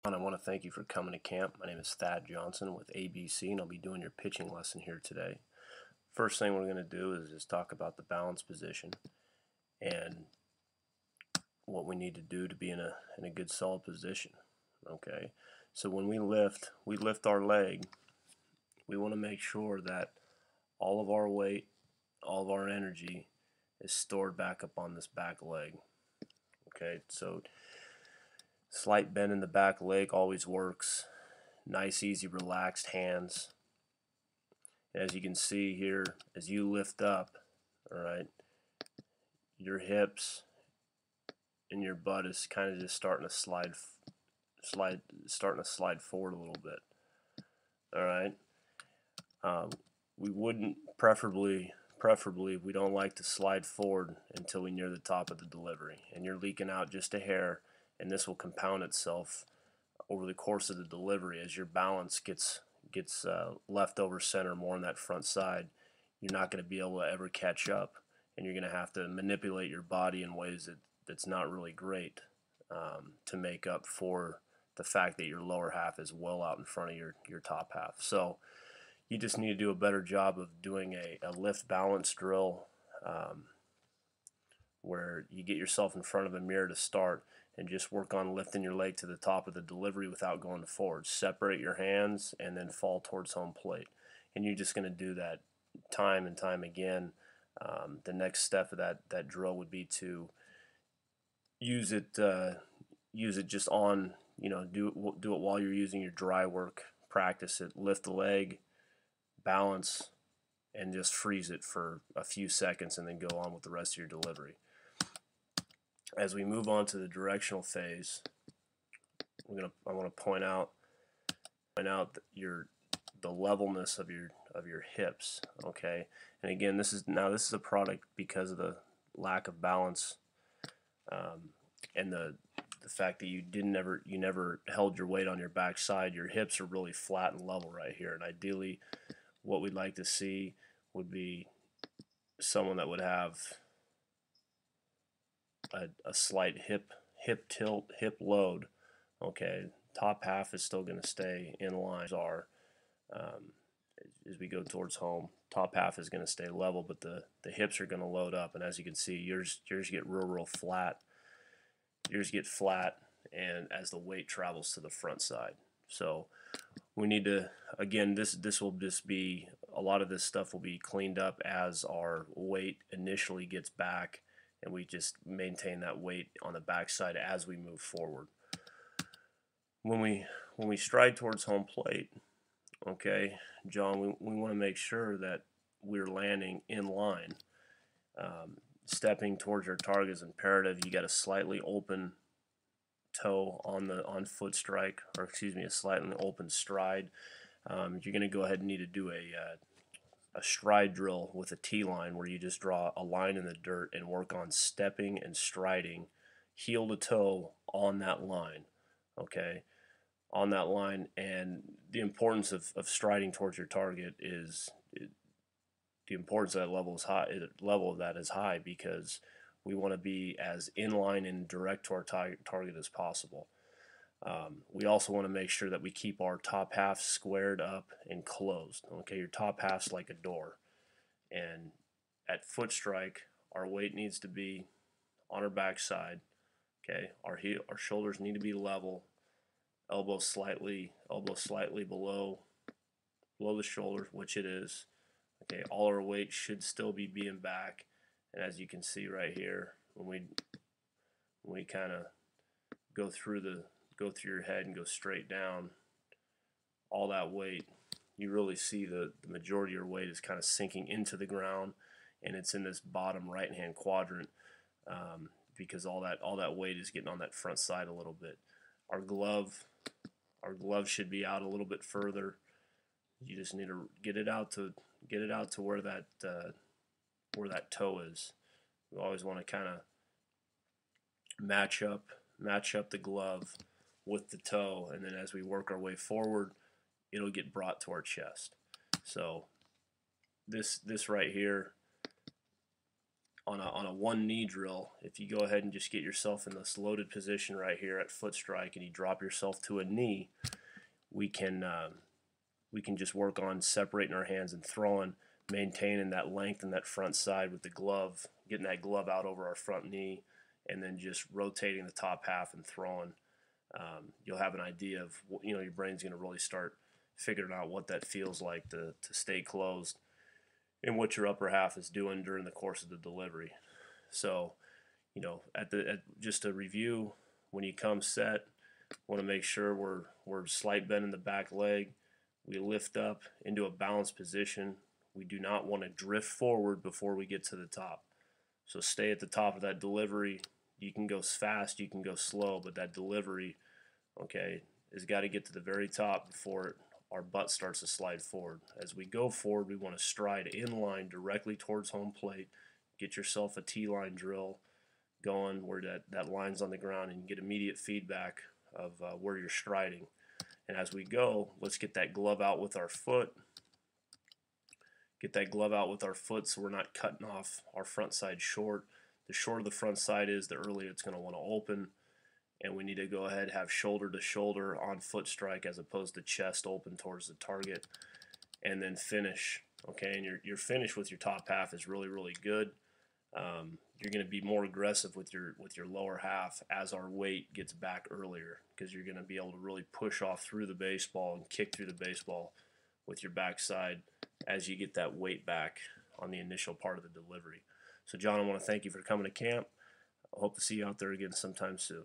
I want to thank you for coming to camp. My name is Thad Johnson with ABC, and I'll be doing your pitching lesson here today. First thing we're going to do is just talk about the balance position and what we need to do to be in a good solid position. Okay, so when we lift our leg. We want to make sure that all of our weight, all of our energy is stored back up on this back leg. Okay, so slight bend in the back leg always works. Nice, easy, relaxed hands. As you can see here, as you lift up, all right, your hips and your butt is kind of just starting to slide forward a little bit. All right. We wouldn't preferably we don't like to slide forward until we near the top of the delivery, and you're leaking out just a hair, and this will compound itself over the course of the delivery as your balance gets left over center more on that front side. You're not going to be able to ever catch up, and you're going to have to manipulate your body in ways that's not really great to make up for the fact that your lower half is well out in front of your top half. So you just need to do a better job of doing a lift balance drill where you get yourself in front of a mirror to start and just work on lifting your leg to the top of the delivery without going forward. Separate your hands and then fall towards home plate. And you're just going to do that time and time again. The next step of that drill would be to use it just on, do it while you're using your dry work. Practice it. Lift the leg, balance, and just freeze it for a few seconds and then go on with the rest of your delivery. As we move on to the directional phase, I want to point out the levelness of your hips. Okay, and again, this is a product because of the lack of balance and the fact that you never held your weight on your back side. Your hips are really flat and level right here, and ideally what we'd like to see would be someone that would have a slight hip tilt, hip load. Okay, top half is still going to stay in line. Um, as we go towards home, top half is going to stay level, but the hips are going to load up. And as you can see, yours get real flat. Yours get flat, and as the weight travels to the front side. So we need to, again, this will just be, a lot of this stuff will be cleaned up as our weight initially gets back, and we just maintain that weight on the backside as we move forward. When we stride towards home plate, okay, John, we want to make sure that we're landing in line. Stepping towards your target is imperative. You got a slightly open toe on foot strike, or excuse me, a slightly open stride. You're going to go ahead and need to do a stride drill with a T-line where you just draw a line in the dirt and work on stepping and striding heel to toe on that line. Okay, on that line. And the importance of striding towards your target is the importance of that level is high. The level of that is high because we want to be as in line and direct to our target as possible. We also want to make sure that we keep our top half squared up and closed. Okay, your top half's like a door, and at foot strike, our weight needs to be on our back side. Okay, our shoulders need to be level, elbow slightly below the shoulders, which it is. Okay, all our weight should still be being back, and as you can see right here, when we kind of go through your head and go straight down, all that weight, you really see the majority of your weight is kind of sinking into the ground, and it's in this bottom right hand quadrant because all that weight is getting on that front side a little bit. Our glove should be out a little bit further. You just need to get it out to where that toe is. We always want to kind of match up the glove with the toe, and then as we work our way forward, it'll get brought to our chest. So this right here on a one knee drill, if you go ahead and just get yourself in this loaded position right here at foot strike, and you drop yourself to a knee, we can just work on separating our hands and throwing, maintaining that length in that front side with the glove, getting that glove out over our front knee, and then just rotating the top half and throwing. You'll have an idea of, your brain's going to really start figuring out what that feels like to stay closed and what your upper half is doing during the course of the delivery. So, just to review, when you come set, want to make sure we're slight bend in the back leg. We lift up into a balanced position. We do not want to drift forward before we get to the top. So stay at the top of that delivery. You can go fast, you can go slow, but that delivery, okay, has got to get to the very top before our butt starts to slide forward. As we go forward, we want to stride in line directly towards home plate. Get yourself a T-line drill going where that line's on the ground, and you get immediate feedback of where you're striding. And as we go, let's get that glove out with our foot. Get that glove out with our foot so we're not cutting off our front side short. The shorter the front side is, the earlier it's going to want to open. And we need to go ahead and have shoulder to shoulder on foot strike as opposed to chest open towards the target. And then finish. Okay, and your finish with your top half is really, really good. You're going to be more aggressive with your lower half as our weight gets back earlier, because you're going to be able to really push off through the baseball and kick through the baseball with your backside as you get that weight back on the initial part of the delivery. So John, I want to thank you for coming to camp. I hope to see you out there again sometime soon.